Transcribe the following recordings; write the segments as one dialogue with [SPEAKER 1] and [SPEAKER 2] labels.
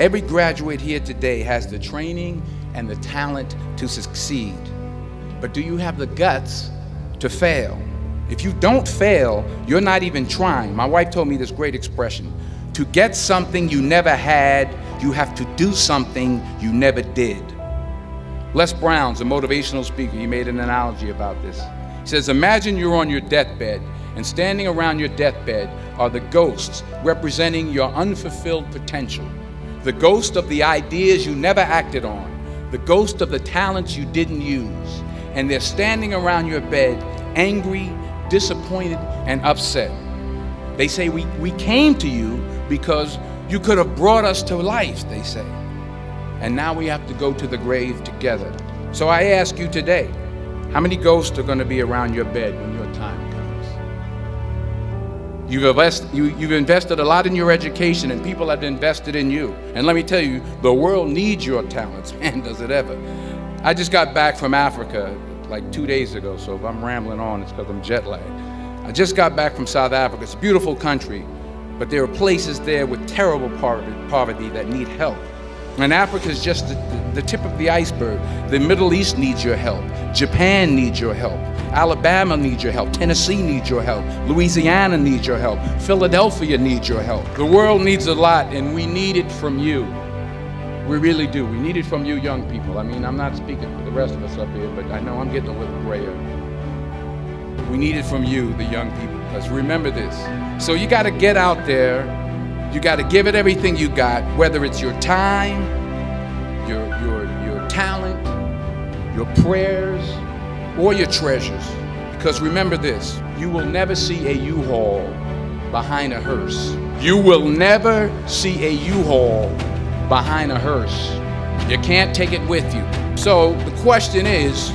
[SPEAKER 1] Every graduate here today has the training and the talent to succeed. But do you have the guts to fail? If you don't fail, you're not even trying. My wife told me this great expression: to get something you never had, you have to do something you never did. Les Brown's a motivational speaker. He made an analogy about this. He says, imagine you're on your deathbed, and standing around your deathbed are the ghosts representing your unfulfilled potential. The ghost of the ideas you never acted on, the ghost of the talents you didn't use. And they're standing around your bed, angry, disappointed, and upset. They say, we came to you because you could have brought us to life, they say. And now we have to go to the grave together. So I ask you today, how many ghosts are going to be around your bed when your time comes? You've invested a lot in your education, and people have invested in you. And let me tell you, the world needs your talents. Man, does it ever. I just got back from Africa like 2 days ago, so if I'm rambling on, it's because I'm jet lagged. I just got back from South Africa. It's a beautiful country, but there are places there with terrible poverty that need help. And Africa is just the tip of the iceberg. The Middle East needs your help. Japan needs your help. Alabama needs your help. Tennessee needs your help. Louisiana needs your help. Philadelphia needs your help. The world needs a lot, and we need it from you. We really do. We need it from you young people. I mean, I'm not speaking for the rest of us up here, but I know I'm getting a little grayer. We need it from you, the young people, because remember this. So you got to get out there. You got to give it everything you got, whether it's your time, your talent, your prayers, or your treasures. Because remember this, you will never see a U-Haul behind a hearse. You will never see a U-Haul behind a hearse. You can't take it with you. So the question is,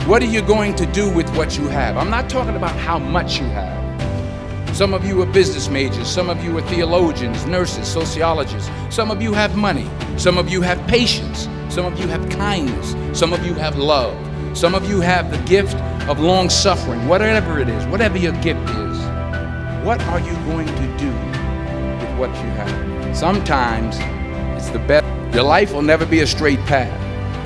[SPEAKER 1] what are you going to do with what you have? I'm not talking about how much you have. Some of you are business majors, some of you are theologians, nurses, sociologists. Some of you have money, some of you have patience, some of you have kindness, some of you have love. Some of you have the gift of long suffering, whatever it is, whatever your gift is. What are you going to do with what you have? Sometimes it's the best. Your life will never be a straight path.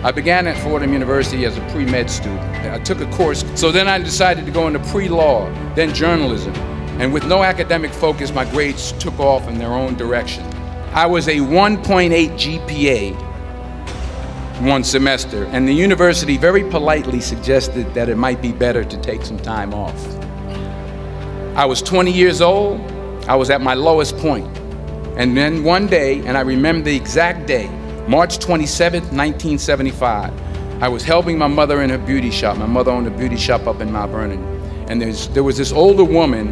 [SPEAKER 1] I began at Fordham University as a pre-med student. I took a course, so then I decided to go into pre-law, then journalism. And with no academic focus, my grades took off in their own direction. I was a 1.8 GPA one semester, and the university very politely suggested that it might be better to take some time off. I was 20 years old. I was at my lowest point. And then one day, and I remember the exact day, March 27th, 1975, I was helping my mother in her beauty shop. My mother owned a beauty shop up in Mount Vernon. And there was this older woman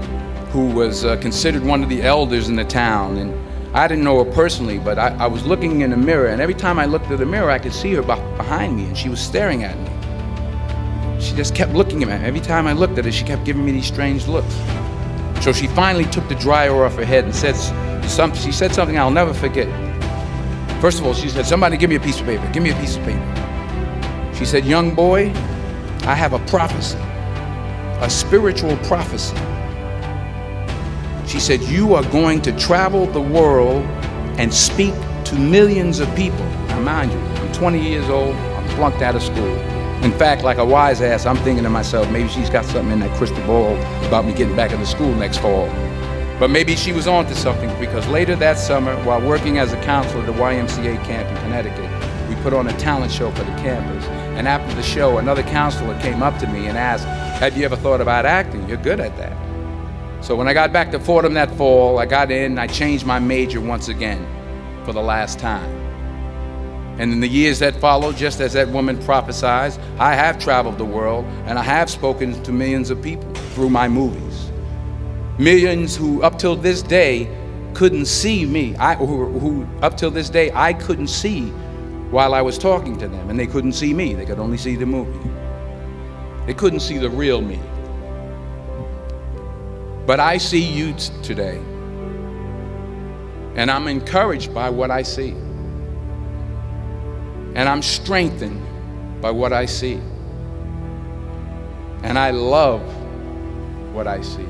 [SPEAKER 1] who was considered one of the elders in the town. And I didn't know her personally, but I was looking in the mirror, and every time I looked at the mirror, I could see her behind me, and she was staring at me. She just kept looking at me. Every time I looked at her, she kept giving me these strange looks. So she finally took the dryer off her head and she said something I'll never forget. First of all, she said, "Somebody give me a piece of paper, give me a piece of paper." She said, "Young boy, I have a prophecy, a spiritual prophecy." She said, "You are going to travel the world and speak to millions of people." Now mind you, I'm 20 years old, I'm flunked out of school. In fact, like a wise ass, I'm thinking to myself, maybe she's got something in that crystal ball about me getting back into school next fall. But maybe she was on to something, because later that summer, while working as a counselor at the YMCA camp in Connecticut, we put on a talent show for the campers. And after the show, another counselor came up to me and asked, "Have you ever thought about acting? You're good at that." So when I got back to Fordham that fall, I got in and I changed my major once again for the last time. And in the years that followed, just as that woman prophesied, I have traveled the world and I have spoken to millions of people through my movies. Millions who up till this day couldn't see me, who up till this day I couldn't see while I was talking to them, and they couldn't see me, they could only see the movie. They couldn't see the real me. But I see you today, and I'm encouraged by what I see. And I'm strengthened by what I see. And I love what I see.